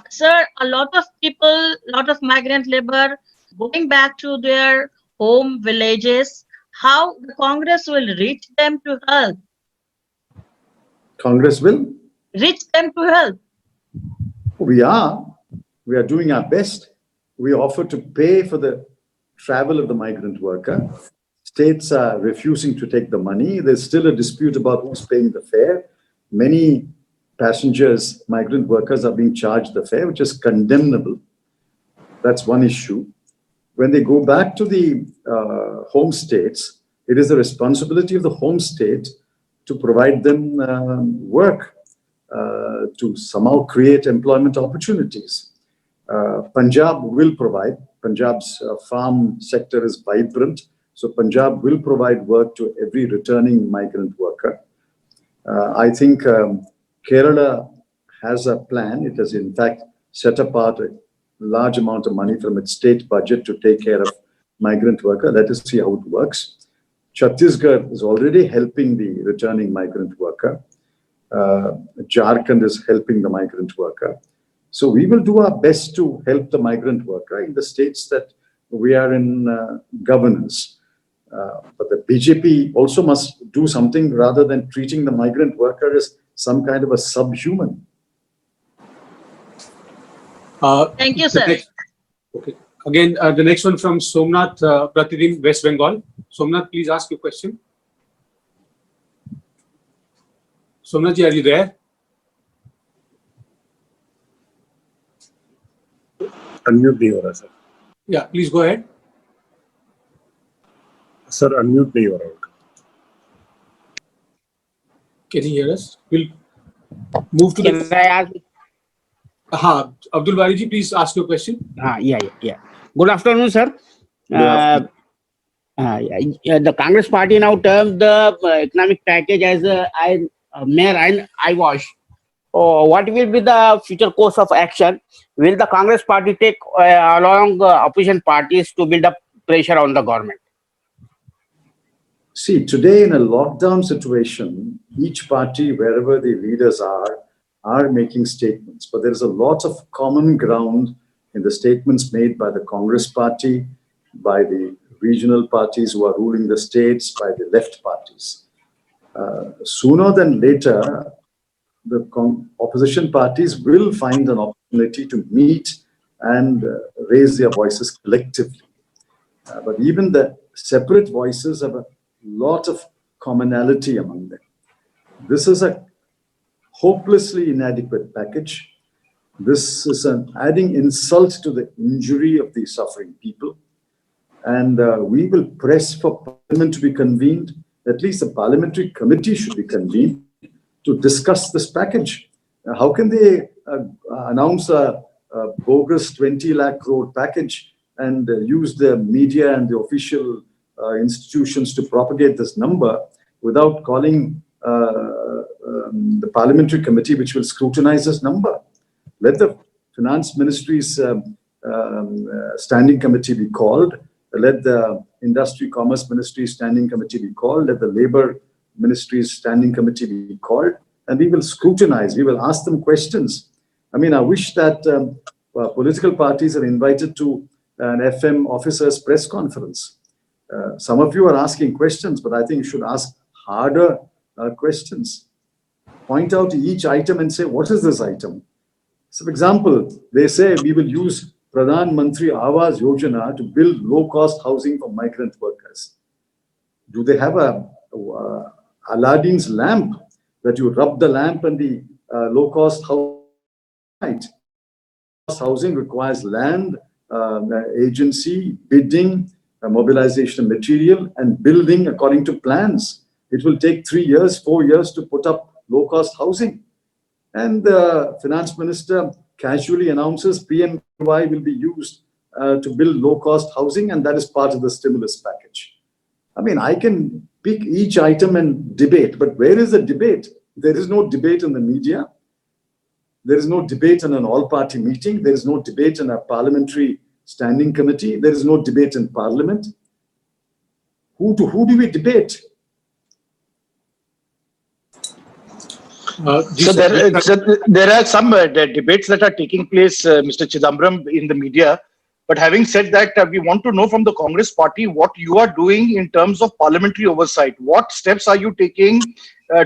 S13: Sir, a lot of people, lot of migrant labor going back to their home villages. How the Congress will reach them to help?
S2: Congress will?
S13: Reach them to help.
S2: We are doing our best. We offer to pay for the travel of the migrant worker. States are refusing to take the money. There's still a dispute about who's paying the fare. Many passengers, migrant workers are being charged the fare, which is condemnable. That's one issue. When they go back to the home states, it is the responsibility of the home state to provide them work, to somehow create employment opportunities. Punjab will provide. Punjab's farm sector is vibrant, so Punjab will provide work to every returning migrant worker. I think Kerala has a plan. It has in fact set apart a large amount of money from its state budget to take care of migrant worker. Let us see how it works. Chhattisgarh is already helping the returning migrant worker. Jharkhand is helping the migrant worker. So we will do our best to help the migrant worker in the states that we are in governance. But the BJP also must do something rather than treating the migrant worker as some kind of a subhuman.
S13: Thank you, sir.
S1: Okay. Again, the next one from Somnath Pratidin, West Bengal. Somnath, please ask your question. Somnath ji, are you there?
S14: Unmute नहीं हो रहा sir.
S1: Yeah, please go ahead.
S14: Sir, unmute नहीं हो रहा.
S1: Can you hear us? We'll move to the. Abdul Bari ji, please ask your question.
S15: Yeah. Good afternoon, sir. The Congress party now termed the economic package as mere eyewash. What will be the future course of action? Will the Congress party take along opposition parties to build up pressure on the government?
S2: See, today in a lockdown situation, each party, wherever the leaders are making statements. But there is a lot of common ground in the statements made by the Congress party, by the regional parties who are ruling the states, by the left parties. Sooner than later, the opposition parties will find an opportunity to meet and raise their voices collectively. But even the separate voices have a lot of commonality among them. This is a hopelessly inadequate package. This is adding insult to the injury of the suffering people. And we will press for Parliament to be convened. At least a parliamentary committee should be convened to discuss this package. How can they announce a bogus 20 lakh crore package and use the media and the official institutions to propagate this number without calling the parliamentary committee which will scrutinize this number? Let the finance ministry's standing committee be called. Let the industry commerce ministry's standing committee be called. Let the labor ministry's standing committee be called. And we will scrutinize. We will ask them questions. I mean, I wish that political parties are invited to an FM officer's press conference. Some of you are asking questions, but I think you should ask harder questions. Point out each item and say, what is this item? So, for example, they say we will use Pradhan Mantri Awas Yojana to build low-cost housing for migrant workers. Do they have a Aladdin's lamp that you rub the lamp and the low-cost housing requires land, agency, bidding, mobilization of material, and building according to plans. It will take 3 years, 4 years to put up low-cost housing. And the finance minister casually announces PMY will be used to build low-cost housing, and that is part of the stimulus package. I mean, I can pick each item and debate, but where is the debate? There is no debate in the media. There is no debate in an all-party meeting. There is no debate in a parliamentary standing committee. There is no debate in parliament. Who do we debate?
S4: So there are some debates that are taking place, Mr. Chidambaram, in the media. But having said that, we want to know from the Congress party what you are doing in terms of parliamentary oversight. What steps are you taking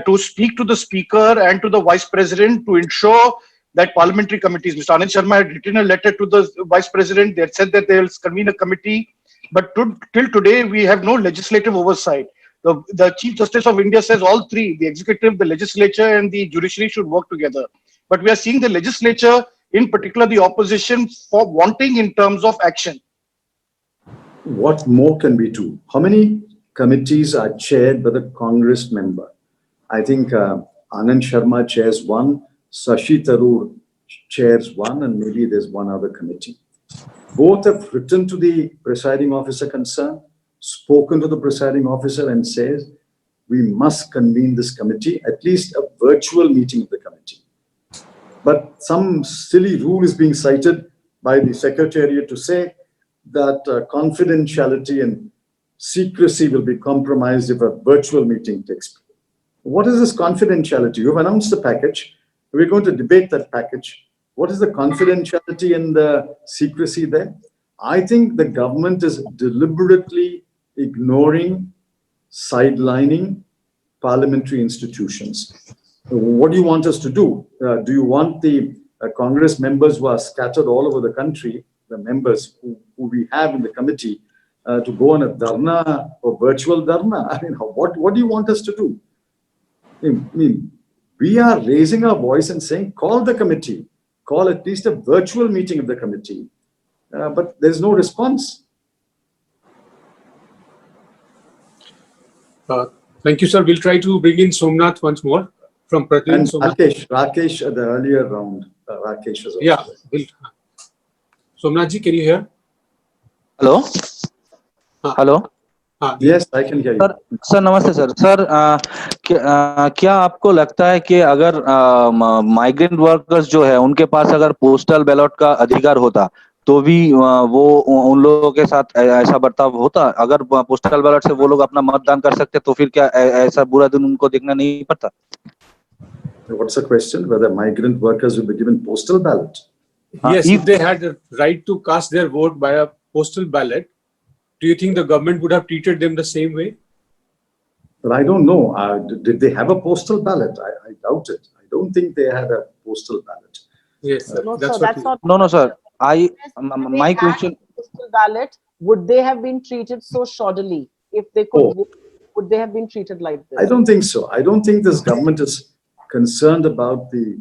S4: to speak to the speaker and to the vice president to ensure that parliamentary committees, Mr. Anand Sharma had written a letter to the vice president. They had said that they will convene a committee. But till today, we have no legislative oversight. The Chief Justice of India says all three, the executive, the legislature, and the judiciary should work together. But we are seeing the legislature, in particular the opposition, for wanting in terms of action.
S2: What more can we do? How many committees are chaired by the Congress member? I think Anand Sharma chairs one, Shashi Tharoor chairs one, and maybe there's one other committee. Both have written to the presiding officer concerned, spoken to the presiding officer and says, we must convene this committee, at least a virtual meeting of the committee. But some silly rule is being cited by the Secretariat to say that confidentiality and secrecy will be compromised if a virtual meeting takes place. What is this confidentiality? You've announced the package. We're going to debate that package. What is the confidentiality and the secrecy there? I think the government is deliberately ignoring, sidelining parliamentary institutions. What do you want us to do? Do you want the Congress members who are scattered all over the country, the members who we have in the committee, to go on a dharna or virtual dharna? I mean, what do you want us to do? I mean, we are raising our voice and saying, call the committee, call at least a virtual meeting of the committee. But there's no response.
S1: Thank you, sir. We'll try to bring in Somnath once more from Pradyumna.
S2: And Rakesh at the earlier round. Rakesh is also
S1: Yeah. Somnath ji, can you hear?
S16: Hello hello
S2: Yes, I can hear you.
S16: Sir नमस्ते sir क्या आपको लगता है कि अगर migrant workers जो है उनके पास अगर पोस्टल बैलेट का अधिकार होता तो भी वो उन लोगों के साथ ऐसा बर्ताव होता? अगर पोस्टल बैलेट से वो लोग अपना मतदान कर सकते तो फिर क्या ऐसा बुरा दिन उनको देखना नहीं पड़ता?
S2: What's the question? Whether migrant workers will be given postal ballot?
S1: Yes, if they had the right to cast their vote by a postal ballot, do you think the government would have treated them the same way?
S2: But I don't know. Did they have a postal ballot? I doubt it. I don't think they had a postal ballot.
S1: Yes, sir.
S3: No,
S1: That's
S3: sir,
S1: what
S3: that's not.
S16: No, sir. My
S3: If they
S16: question.
S3: had postal ballot, would they have been treated so shoddily if they could vote would they have been treated like this?
S2: I don't think so. I don't think this government is concerned about the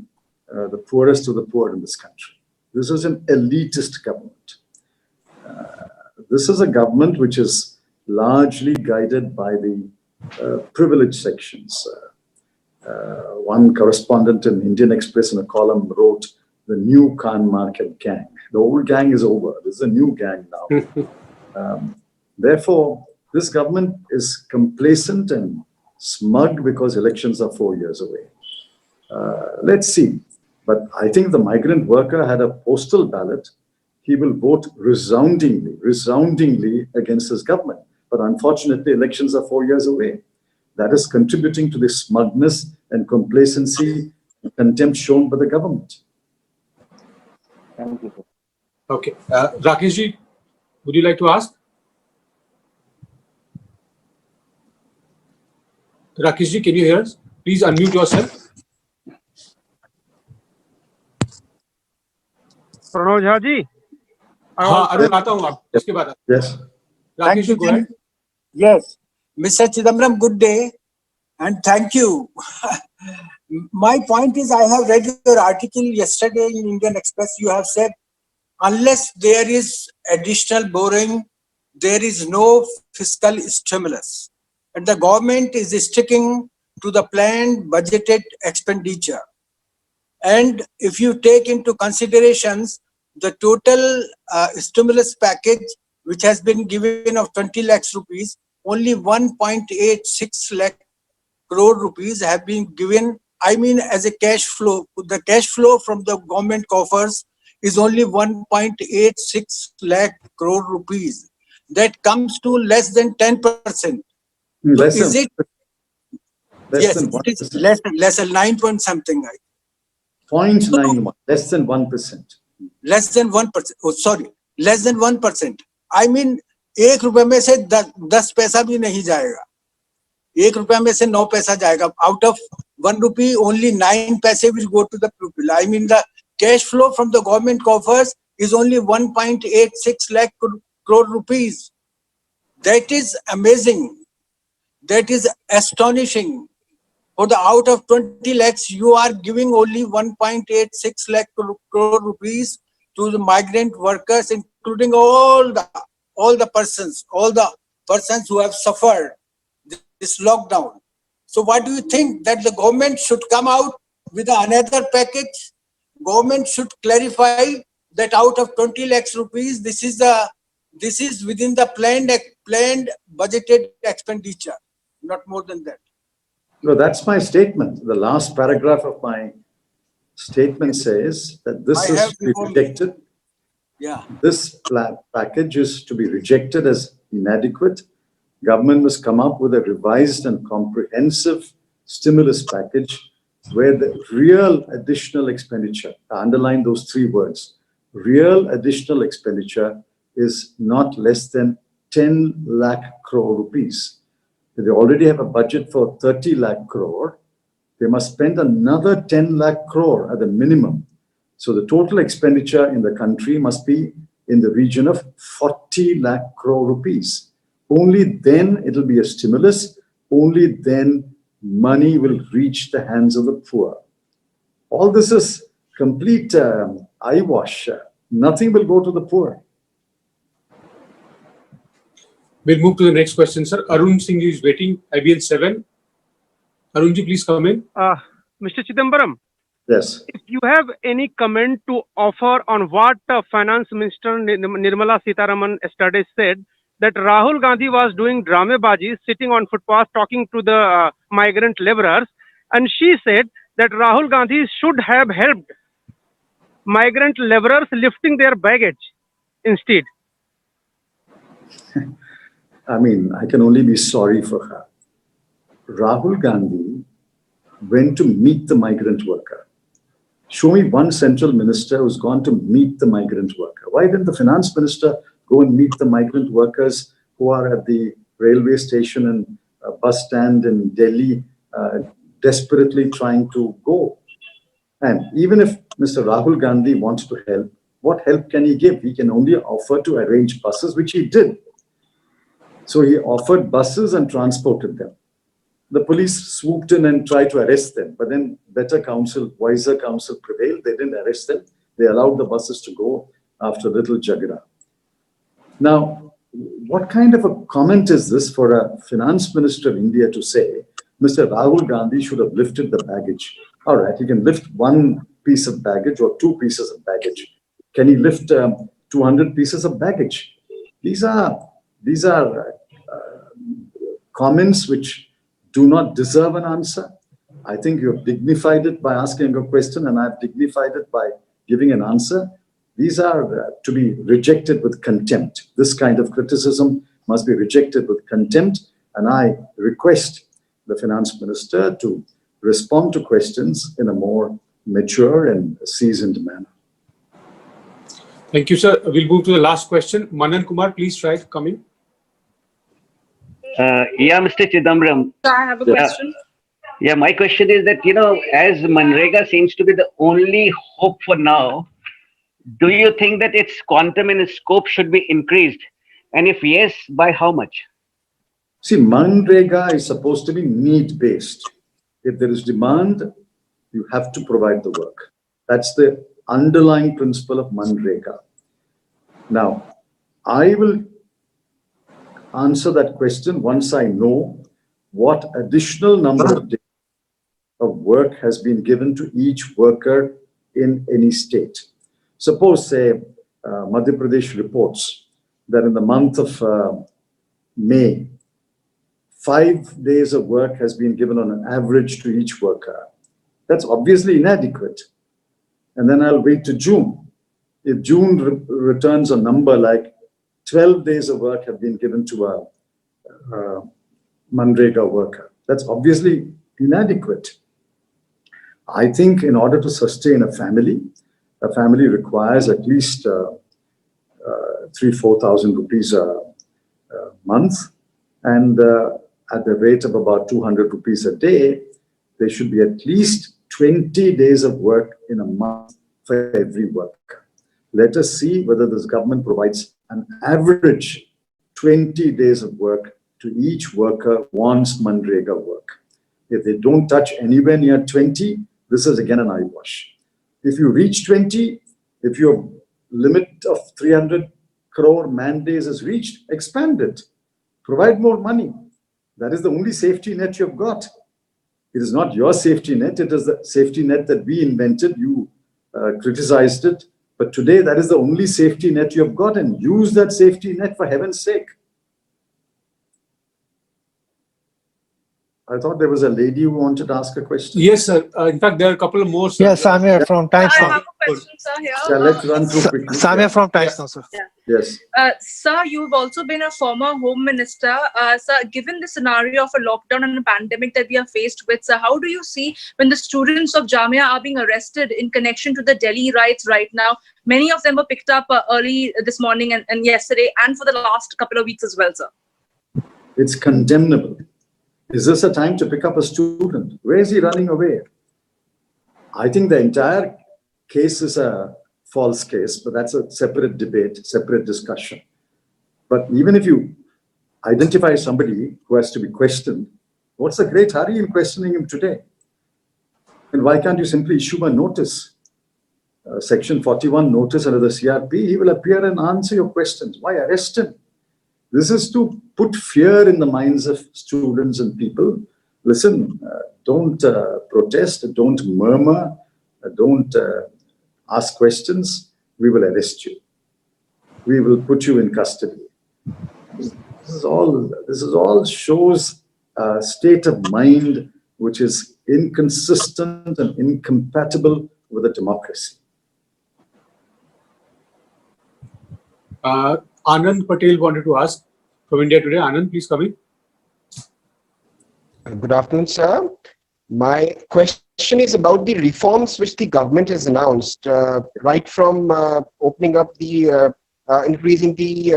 S2: poorest of the poor in this country. This is an elitist government. This is a government which is largely guided by the privileged sections. One correspondent in Indian Express in a column wrote, "The new Khan Market gang." The old gang is over. This is a new gang now. Therefore, this government is complacent and smug because elections are 4 years away. Let's see. But I think the migrant worker had a postal ballot. He will vote resoundingly against his government. But unfortunately, elections are 4 years away. That is contributing to the smugness and complacency and contempt shown by the government.
S3: Thank you.
S1: Okay. Rakesh ji, would you like to ask? Rakesh ji, can you hear us? Please unmute yourself.
S12: Pranav Jha ji
S1: हाँ, अरुण आता हूँ आप इसके बाद.
S2: Yes.
S1: Rakesh ji, go ahead.
S17: Yes. Mr. Chidambaram, good day and thank you. My point is, I have read your article yesterday in Indian Express. You have said, unless there is additional borrowing, there is no fiscal stimulus. And the government is sticking to the planned budgeted expenditure. And if you take into considerations the total stimulus package, which has been given of 20 lakhs rupees, only 1.86 lakh crore rupees have been given. I mean, as a cash flow, the cash flow from the government coffers is only 1.86 lakh crore rupees. That comes to less than 10%.
S2: Less
S17: Is
S2: than,
S17: it?
S2: less
S17: Yes,
S2: than
S17: it is
S2: 1%.
S17: less than 9 point something.
S2: 0.91, less than 1%.
S17: Less than 1%. Oh, sorry, less than 1%. I mean, 1 रुपए में से 10 पैसा भी नहीं जाएगा. 1 रुपए में से 9 पैसा जाएगा. Out of 1 rupee, only 9 paise will go to the pupil. I mean, the cash flow from the government coffers is only 1.86 lakh crore rupees. That is amazing. That is astonishing. For the out of 20 lakhs, you are giving only 1.86 lakh crore rupees to the migrant workers, including all the persons who have suffered this lockdown. So what do you think, that the government should come out with another package? Government should clarify that out of 20 lakhs rupees, this is within the planned budgeted expenditure, not more than that.
S2: No, that's my statement. The last paragraph of my statement says that this is to be rejected.
S17: Yeah.
S2: This package is to be rejected as inadequate. Government must come up with a revised and comprehensive stimulus package where the real additional expenditure, I underline those 3 words, real additional expenditure is not less than 10 lakh crore rupees. They already have a budget for 30 lakh crore. They must spend another 10 lakh crore at the minimum. So the total expenditure in the country must be in the region of 40 lakh crore rupees. Only then it will be a stimulus. Only then money will reach the hands of the poor. All this is complete eyewash. Nothing will go to the poor.
S1: We'll move to the next question, sir. Arun Singh is waiting, IBN 7. Arun ji, please come in.
S12: Mr. Chidambaram,
S2: Yes.
S12: if you have any comment to offer on what Finance Minister Nirmala Sitharaman yesterday said, that Rahul Gandhi was doing dramabaji, sitting on footpath talking to the migrant laborers, and she said that Rahul Gandhi should have helped migrant laborers lifting their baggage instead.
S2: I mean, I can only be sorry for her. Rahul Gandhi went to meet the migrant worker. Show me one central minister who's gone to meet the migrant worker. Why didn't the finance minister go and meet the migrant workers who are at the railway station and bus stand in Delhi, desperately trying to go? And even if Mr. Rahul Gandhi wants to help, what help can he give? He can only offer to arrange buses, which he did. So he offered buses and transported them. The police swooped in and tried to arrest them, but then better counsel, wiser counsel prevailed. They didn't arrest them. They allowed the buses to go after little jagara. Now, what kind of a comment is this for a finance minister of India to say, Mr. Rahul Gandhi should have lifted the baggage? All right, he can lift one piece of baggage or two pieces of baggage. Can he lift 200 pieces of baggage? These are comments which do not deserve an answer. I think you have dignified it by asking a question, and I've dignified it by giving an answer. These are to be rejected with contempt. This kind of criticism must be rejected with contempt, and I request the finance minister to respond to questions in a more mature and seasoned manner.
S1: Thank you, sir. We'll move to the last question. Manan Kumar, please try to come in.
S18: Yeah, Mr. Chidambaram.
S19: I have a question.
S18: Yeah, my question is that, as Manrega seems to be the only hope for now, do you think that its quantum and its scope should be increased? And if yes, by how much?
S2: See, Manrega is supposed to be need-based. If there is demand, you have to provide the work. That's the underlying principle of Manrega. Now, I will answer that question once I know what additional number of days of work has been given to each worker in any state. Suppose, say, Madhya Pradesh reports that in the month of May, 5 days of work has been given on an average to each worker. That's obviously inadequate. And then I'll wait to June. If June returns a number like 12 days of work have been given to a Manrega worker, that's obviously inadequate. I think in order to sustain a family requires at least 3,000-4,000 rupees a month. And at the rate of about 200 rupees a day, there should be at least 20 days of work in a month for every worker. Let us see whether this government provides an average 20 days of work to each worker who wants Manrega work. If they don't touch anywhere near 20, this is again an eyewash. If you reach 20, if your limit of 300 crore man days is reached, expand it. Provide more money. That is the only safety net you've got. It is not your safety net. It is the safety net that we invented. You criticized it. But today, that is the only safety net you have got, and use that safety net for heaven's sake. I thought there was a lady who wanted to ask a question.
S1: Yes, sir. In fact, there are a couple of more. Sir.
S20: Yes, Samir from Times
S19: I
S20: Now.
S19: have a question, sir, here.
S2: Yeah, let's run through quickly.
S20: Samir from Times Now, sir.
S2: Yes.
S19: Sir, you've also been a former home minister. Sir, given the scenario of a lockdown and a pandemic that we are faced with, sir, how do you see when the students of Jamia are being arrested in connection to the Delhi riots right now? Many of them were picked up early this morning and yesterday and for the last couple of weeks as well, sir.
S2: It's condemnable. Is this a time to pick up a student? Where is he running away? I think the entire case is a false case, but that's a separate debate, separate discussion. But even if you identify somebody who has to be questioned, what's the great hurry in questioning him today? And why can't you simply issue a notice? Section 41 notice under the CRP, he will appear and answer your questions. Why arrest him? This is to put fear in the minds of students and people. Listen, don't protest, don't murmur, don't ask questions. We will arrest you. We will put you in custody. This is all shows a state of mind which is inconsistent and incompatible with a democracy.
S1: Anand Patel wanted to ask from India Today. Anand, please come in.
S21: Good afternoon, sir. My question is about the reforms which the government has announced, right from opening up the, increasing the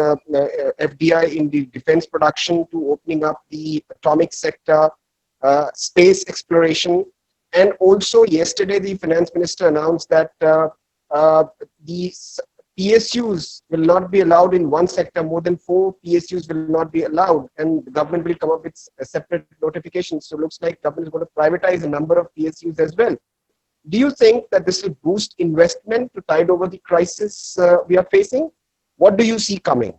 S21: FDI in the defense production to opening up the atomic sector, space exploration. And also yesterday, the finance minister announced that the PSUs will not be allowed in one sector. More than 4 PSUs will not be allowed, and the government will come up with a separate notification. So it looks like government is going to privatize a number of PSUs as well. Do you think that this will boost investment to tide over the crisis we are facing? What do you see coming?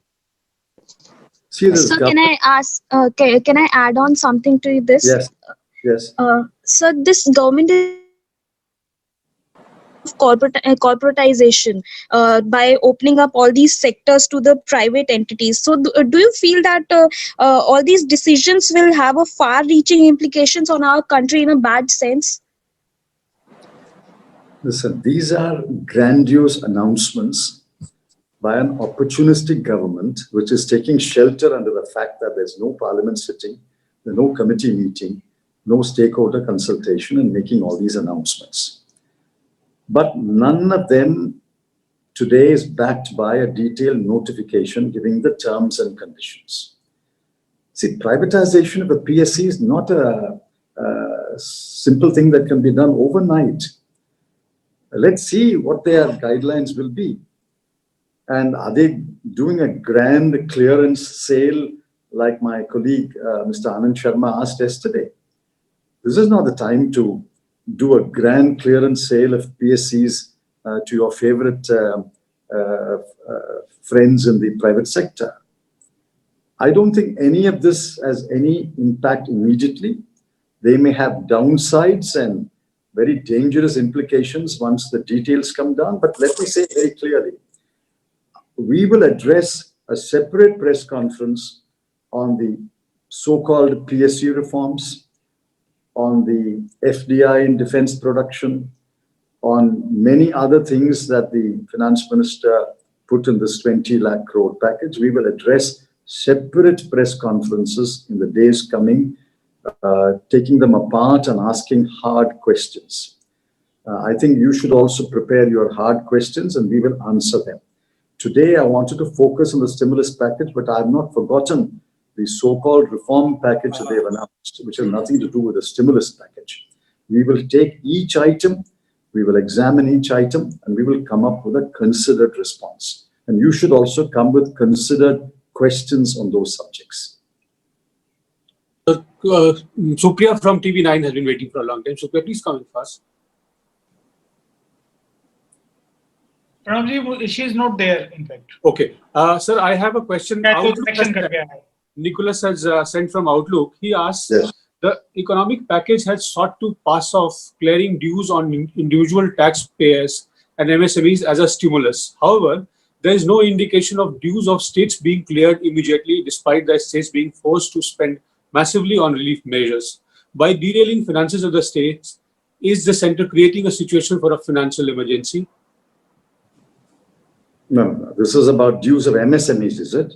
S2: See, this
S5: So can I ask, can I add on something to this?
S2: Yes, yes.
S5: So this government is corporatization by opening up all these sectors to the private entities. So do you feel that all these decisions will have a far-reaching implications on our country in a bad sense?
S2: Listen, these are grandiose announcements by an opportunistic government which is taking shelter under the fact that there's no parliament sitting, there's no committee meeting, no stakeholder consultation, and making all these announcements. But none of them today is backed by a detailed notification giving the terms and conditions. See, privatization of a PSC is not a simple thing that can be done overnight. Let's see what their guidelines will be. And are they doing a grand clearance sale like my colleague, Mr. Anand Sharma asked yesterday? This is not the time to do a grand clearance sale of PSCs to your favorite friends in the private sector. I don't think any of this has any impact immediately. They may have downsides and very dangerous implications once the details come down. But let me say very clearly, we will address a separate press conference on the so-called PSU reforms, on the FDI in defense production, on many other things that the finance minister put in this 20 lakh crore package. We will address separate press conferences in the days coming, taking them apart and asking hard questions. I think you should also prepare your hard questions and we will answer them. Today, I wanted to focus on the stimulus package, but I have not forgotten the so-called reform package that they have announced, which has nothing to do with the stimulus package. We will take each item, we will examine each item, and we will come up with a considered response. And you should also come with considered questions on those subjects.
S1: Supriya from TV9 has been waiting for a long time. Supriya, please come in first.
S22: Pranavji, she is not there, in fact.
S1: Okay. Sir, I have a question. Nicholas has sent from Outlook. He asks,
S2: yes.
S1: The economic package has sought to pass off clearing dues on individual taxpayers and MSMEs as a stimulus. However, there is no indication of dues of states being cleared immediately, despite the states being forced to spend massively on relief measures. By derailing finances of the states, is the center creating a situation for a financial emergency?
S2: No. This is about dues of MSMEs, is it?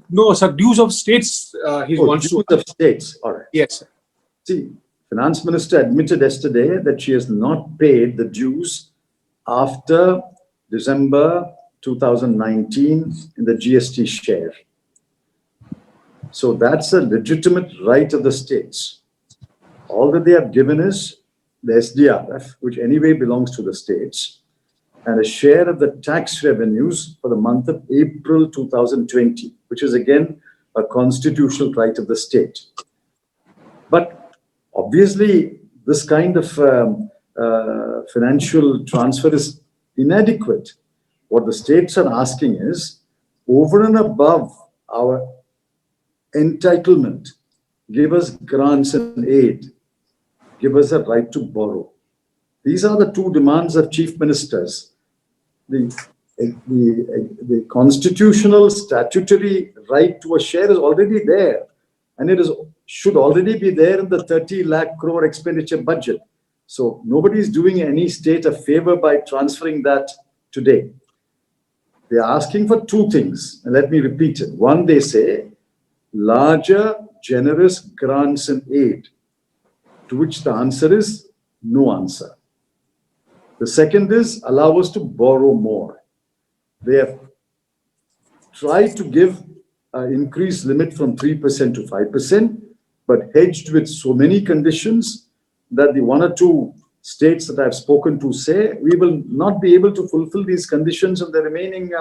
S1: No, sir. Dues of states. He wants
S2: dues of states. All right.
S1: Yes, sir.
S2: See, Finance Minister admitted yesterday that she has not paid the dues after December 2019 in the GST share. So that's a legitimate right of the states. All that they have given is the SDRF, which anyway belongs to the states, and a share of the tax revenues for the month of April 2020, which is again a constitutional right of the state. But obviously, this kind of financial transfer is inadequate. What the states are asking is, over and above our entitlement, give us grants and aid, give us a right to borrow. These are the two demands of chief ministers. The constitutional statutory right to a share is already there, and it should already be there in the 30 lakh crore expenditure budget. So nobody is doing any state a favor by transferring that today. They are asking for two things, and let me repeat it. One, they say larger, generous grants and aid, to which the answer is no answer. The second is allow us to borrow more. They have tried to give an increased limit from 3% to 5%, but hedged with so many conditions that the one or two states that I've spoken to say, we will not be able to fulfill these conditions in the remaining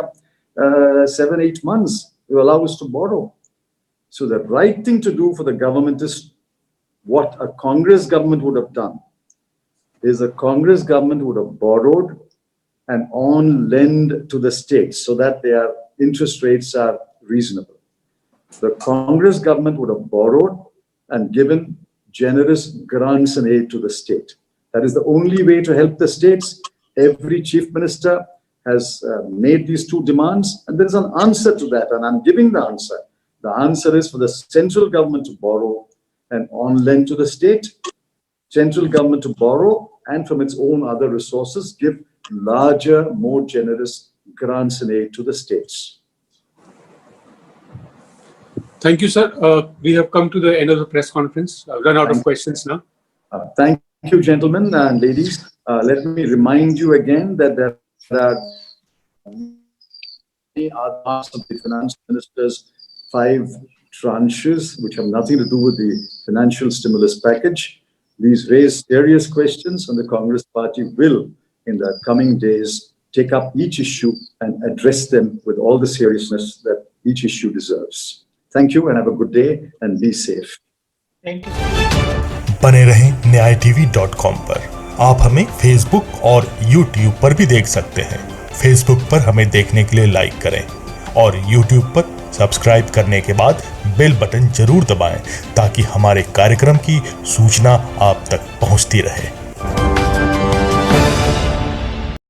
S2: 7-8 months to allow us to borrow. So the right thing to do for the government is what a Congress government would have done, is a Congress government would have borrowed and on lend to the states so that their interest rates are reasonable. The Congress government would have borrowed and given generous grants and aid to the state. That is the only way to help the states. Every chief minister has made these two demands, and there is an answer to that, and I'm giving the answer. The answer is for the central government to borrow and on lend to the state, central government to borrow and from its own other resources give larger, more generous grants and aid to the states.
S1: Thank you, sir. We have come to the end of the press conference. I've run out of questions now.
S2: Thank you, gentlemen and ladies. Let me remind you again that there are parts of the finance minister's 5 tranches, which have nothing to do with the financial stimulus package. These raise serious questions, and the Congress Party will, in the coming days, take up each issue and address them with all the seriousness that each issue deserves. Thank you and have a good day and be safe.
S22: Thank you.
S6: बने रहें न्यायtv.com पर। आप हमें Facebook और YouTube पर भी देख सकते हैं। फेसबुक पर हमें देखने के लिए लाइक करें और यूट्यूब पर सब्सक्राइब करने के बाद बेल बटन जरूर दबाएं ताकि हमारे कार्यक्रम की सूचना आप तक पहुंचती रहे।